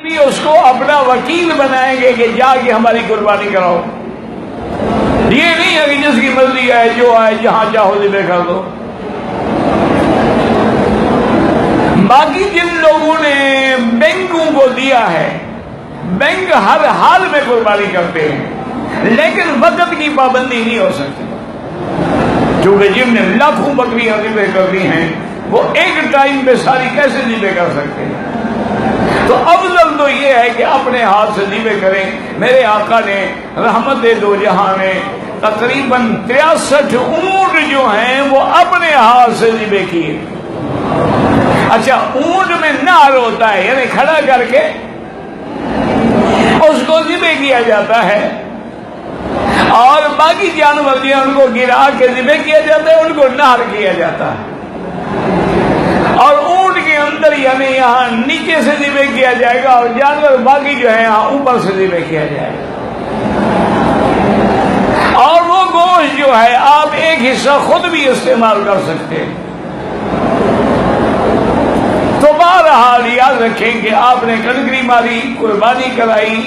بھی اس کو اپنا وکیل بنائیں گے کہ جا کے ہماری قربانی کراؤ. یہ نہیں ہے کہ جس کی مرضی ہے جو آئے جہاں چاہو ذبح کر دو. باقی جن لوگوں نے بینکوں کو دیا ہے، بینک ہر حال میں قربانی کرتے ہیں، لیکن وقت کی پابندی نہیں ہو سکتی، کیونکہ جن نے لاکھوں بکریاں ذبح کرنی ہیں وہ ایک ٹائم پہ ساری کیسے ذبح کر سکتے ہیں؟ تو افضل تو یہ ہے کہ اپنے ہاتھ سے ذبح کریں. میرے آقا نے رحمت دو جہاں میں تقریباً 63 اونٹ جو ہیں وہ اپنے ہاتھ سے ذبح کیے. اچھا، اونٹ میں نہر ہوتا ہے، یعنی کھڑا کر کے اس کو ذبح کیا جاتا ہے، اور باقی جانور جو ہیں ان کو گرا کے ذبح کیا جاتا ہے، ان کو نہر کیا جاتا ہے. اور اونٹ کے اندر یعنی یہاں نیچے سے ذبح کیا جائے گا، اور جانور باقی جو ہے یہاں اوپر سے ذبح کیا جائے گا. اور وہ گوشت جو ہے آپ ایک حصہ خود بھی استعمال کر سکتے ہیں. تو بہرحال یاد رکھیں کہ آپ نے کنکری ماری، قربانی کرائی،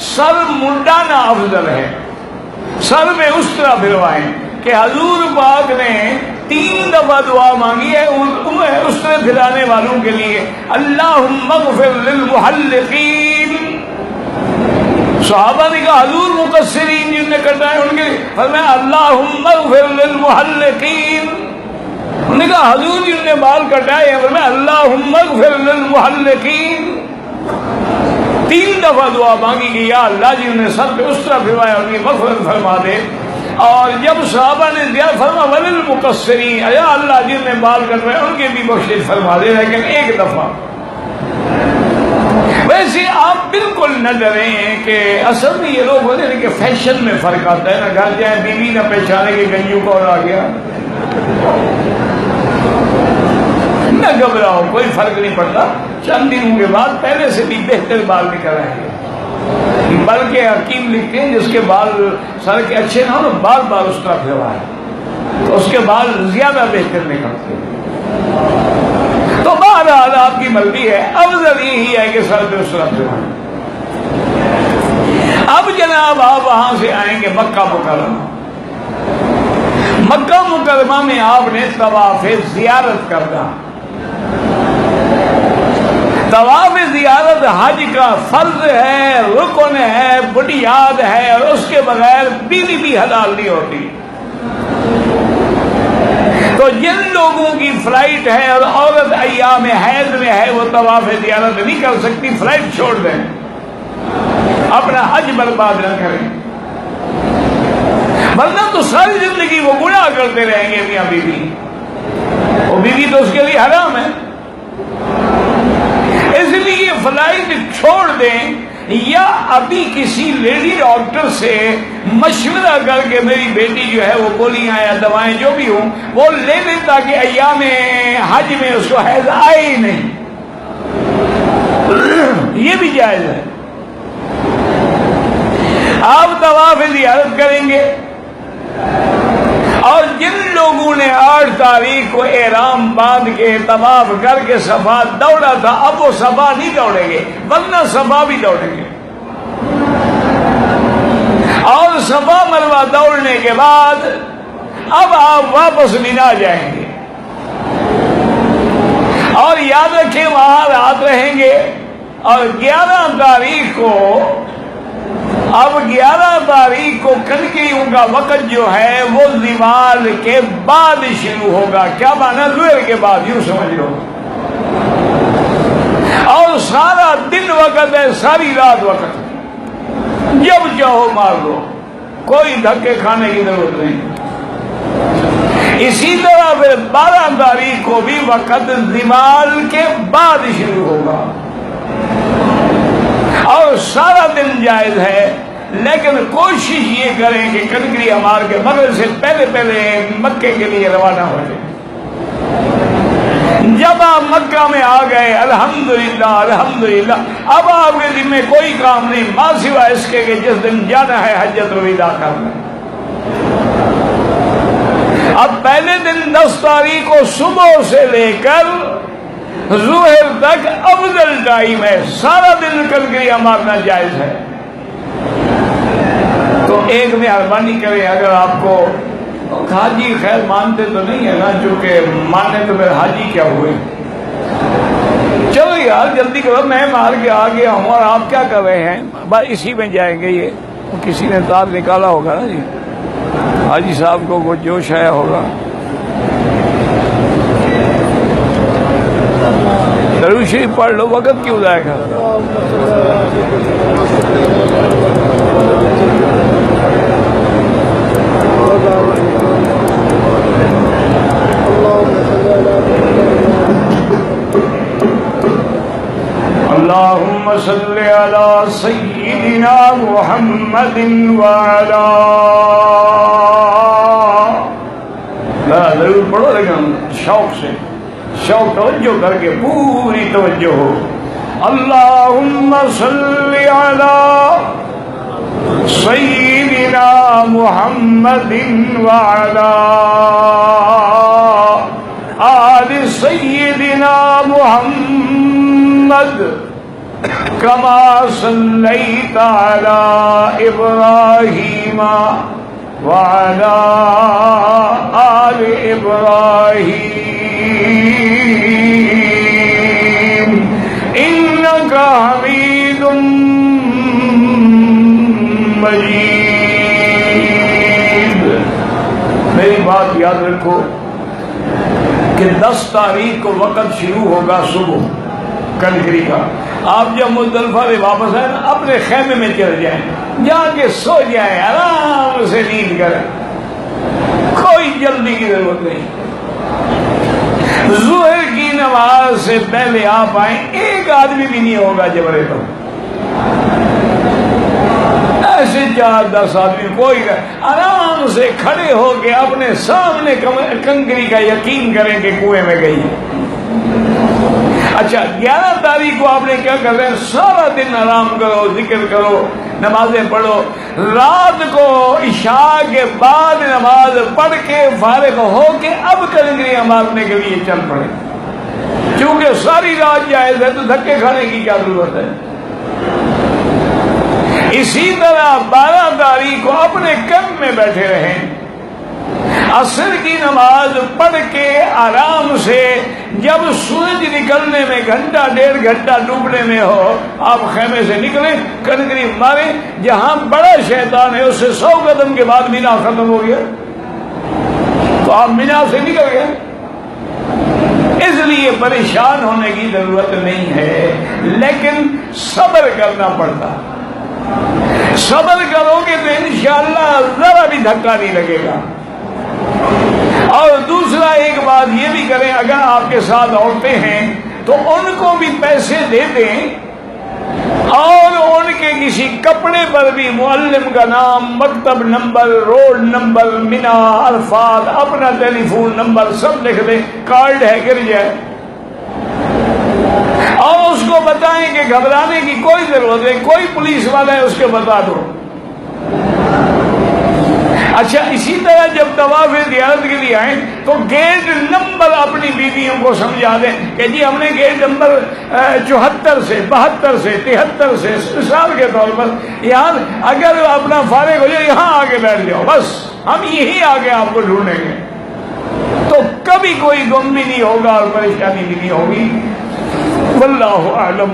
سر منڈانا افضل ہے. سر میں اس طرح پھروائیں کہ حضور پاک نے 3 دفعہ دعا مانگی ہے اس طرح پھرانے والوں کے لیے، اللہم اغفر للمحلقین. صحابہ نے کہا حضور مقصرین جن نے کٹا ہے ان کے لیے، فرمایا اللہم اغفر للمحلقین. انہوں نے کہا حضور جن نے بال کٹائے ہیں، فرمایا اللہم اغفر للمحلقین. 3 دفعہ دعا مانگی کہ یا اللہ جن نے سر پہ اس طرح پھروایا ان کی مغفرت فرما دے. اور جب صحابہ نے دیا فرما وللمقصرین، یا اللہ جن نے بال کٹوائے ان کے بھی بخشش فرما دے، لیکن 1 دفعہ. ویسے آپ بالکل نہ ڈریں کہ اصل میں یہ لوگ بولتے ہیں کہ فیشن میں فرق آتا ہے نا، گھر جائیں بیوی نہ پہچانے کے گنجو کون آ گیا. نہ گھبراؤ، کوئی فرق نہیں پڑتا. چند دنوں کے بعد پہلے سے بھی بہتر بال نکل آئیں گے. بلکہ حکیم لکھتے ہیں جس کے بال سر کے اچھے نہ ہو، بال بال اس طرح پھروائے تو اس کے بال زیادہ بہتر نکلتے ہیں. تو بہرحال آپ کی مرضی ہے، افضل یہی ہے کہ سر پہ اس طرح پھروائیں. اب جناب آپ وہاں سے آئیں گے مکہ مکرمہ. مکہ مکرمہ میں آپ نے طواف زیارت کرنا. طواف زیارت حج کا فرض ہے، رکن ہے، بنیاد ہے، اور اس کے بغیر بیوی بھی حلال نہیں ہوتی. تو جن لوگوں کی فلائٹ ہے اور عورت ایام حیض میں ہے وہ طواف زیارت نہیں کر سکتی، فلائٹ چھوڑ دیں، اپنا حج برباد نہ کریں، ورنہ تو ساری زندگی وہ گناہ کرتے رہیں گے میاں بیوی. وہ بیوی تو اس کے لیے حرام ہے. اس لیے فلائٹ چھوڑ دیں، یا ابھی کسی لیڈی ڈاکٹر سے مشورہ کر کے میری بیٹی جو ہے وہ گولیاں یا دوائیں جو بھی ہوں وہ لے لیں تاکہ ایام حج میں اس کو حیض آئے ہی نہیں. یہ بھی جائز ہے. آپ طواف زیارت کریں گے، اور جن لوگوں نے 8 تاریخ کو احرام باندھ کے طواف کر کے صفا دوڑا تھا اب وہ صفا نہیں دوڑیں گے، ورنہ صفا بھی دوڑیں گے. اور صفا مروہ دوڑنے کے بعد اب آپ واپس مینا جائیں گے، اور یاد رکھیں وہاں رات رہیں گے. اور 11 تاریخ کو اب 11 تاریخ کو کنکریوں کا وقت جو ہے وہ زوال کے بعد شروع ہوگا. کیا مانا؟ زہر کے بعد، یوں سمجھ لو. اور سارا دن وقت ہے، ساری رات وقت ہے، جب چاہو مار دو، کوئی دھکے کھانے کی ضرورت نہیں. اسی طرح پھر 12 تاریخ کو بھی وقت زوال کے بعد شروع ہوگا، اور سارا دن جائز ہے. لیکن کوشش یہ کریں کہ کنکری مار کے مغرب سے پہلے مکے کے لیے روانہ ہو جائیں. جب آپ مکہ میں آ گئے الحمدللہ الحمدللہ، اب آپ کے ذمہ کوئی کام نہیں ماں سوا اس کے کہ جس دن جانا ہے حجۃ الوداع کرنا. اب پہلے دن 10 تاریخ کو صبح سے لے کر ظہر تک افضل ٹائم ہے، سارا دن کنکریاں مارنا جائز ہے۔ تو ایک مہربانی کریں، اگر آپ کو حاجی خیر مانتے تو نہیں ہے نا، چونکہ ماننے تو پھر حاجی کیا ہوئے، چلو یار جلدی کرو، میں مار کے آ گیا ہوں اور آپ کیا کر رہے ہیں، بس اسی میں جائیں گے۔ یہ کسی نے تار نکالا ہوگا نا جی، حاجی صاحب کو وہ جوش آیا ہوگا۔ درود شریف پڑھ لو، وقت کیوں ضائع کر رہا؟ اللهم صل على سيدنا محمد وعلى ضرور پڑھو لیکن شوق سے، شوق توجہ کر کے پوری توجہ ہو۔ اللهم صل على سيدنا محمد وعلى آل سيدنا محمد كما صليت على إبراهيم وعلى آل إبراهيم إنك حميد مجيد۔ میری بات یاد رکھو کہ 10 تاریخ کو وقت شروع ہوگا صبح کنکری کا۔ آپ جب مزدلفہ سے واپس آئیں اپنے خیمے میں چل جائیں، جا کے سو جائیں، آرام سے نیند کریں، کوئی جلدی کی ضرورت نہیں۔ ظہر کی نماز سے پہلے آپ آئیں، ایک آدمی بھی نہیں ہوگا جبرے پر، ایسے 4-10 آدمی کوئی آرام سے کھڑے ہو کے اپنے سامنے کنکری کا یقین کریں کہ کنویں میں گئی۔ اچھا 11 تاریخ کو آپ نے کیا کر رہے ہیں؟ سارا دن آرام کرو، ذکر کرو، نمازیں پڑھو، رات کو عشاء کے بعد نماز پڑھ کے فارغ ہو کے اب کنکریاں مارنے کے لیے چل پڑے، کیونکہ ساری رات جائز ہے تو دھکے کھانے کی کیا ضرورت ہے۔ اسی طرح 12 تاریخ کو اپنے کم میں بیٹھے رہیں، عصر کی نماز پڑھ کے آرام سے جب سورج نکلنے میں 1.5 گھنٹہ ڈوبنے میں ہو آپ خیمے سے نکلیں، کنکری ماریں، جہاں بڑا شیطان ہے اس سے 100 قدم کے بعد مینا ختم ہو گیا تو آپ مینا سے نکل گئے۔ اس لیے پریشان ہونے کی ضرورت نہیں ہے، لیکن صبر کرنا پڑتا۔ صبر کرو گے تو انشاءاللہ ذرا بھی دھکا نہیں لگے گا۔ اور دوسرا ایک بات یہ بھی کریں، اگر آپ کے ساتھ عورتیں ہیں تو ان کو بھی پیسے دے دیں اور ان کے کسی کپڑے پر بھی معلم کا نام، مکتب نمبر، روڈ نمبر، مینا، عرفات، اپنا ٹیلی فون نمبر سب لکھ دیں، کارڈ ہے گر جائے، اور اس کو بتائیں کہ گھبرانے کی کوئی ضرورت نہیں، کوئی پولیس والا ہے اس کو بتا دو۔ اچھا اسی طرح جب طواف زیارت کے لیے آئیں تو گیٹ نمبر اپنی بیویوں کو سمجھا دیں کہ جی ہم نے گیٹ نمبر 74 سے 72 سے 73 سے مثال کے طور پر یہاں اگر اپنا فارغ ہو جائے یہاں آگے بیٹھ جاؤ، بس ہم یہی آگے آپ کو ڈھونڈیں گے، تو کبھی کوئی غم بھی نہیں ہوگا اور پریشانی بھی نہیں ہوگی۔ واللہ اعلم۔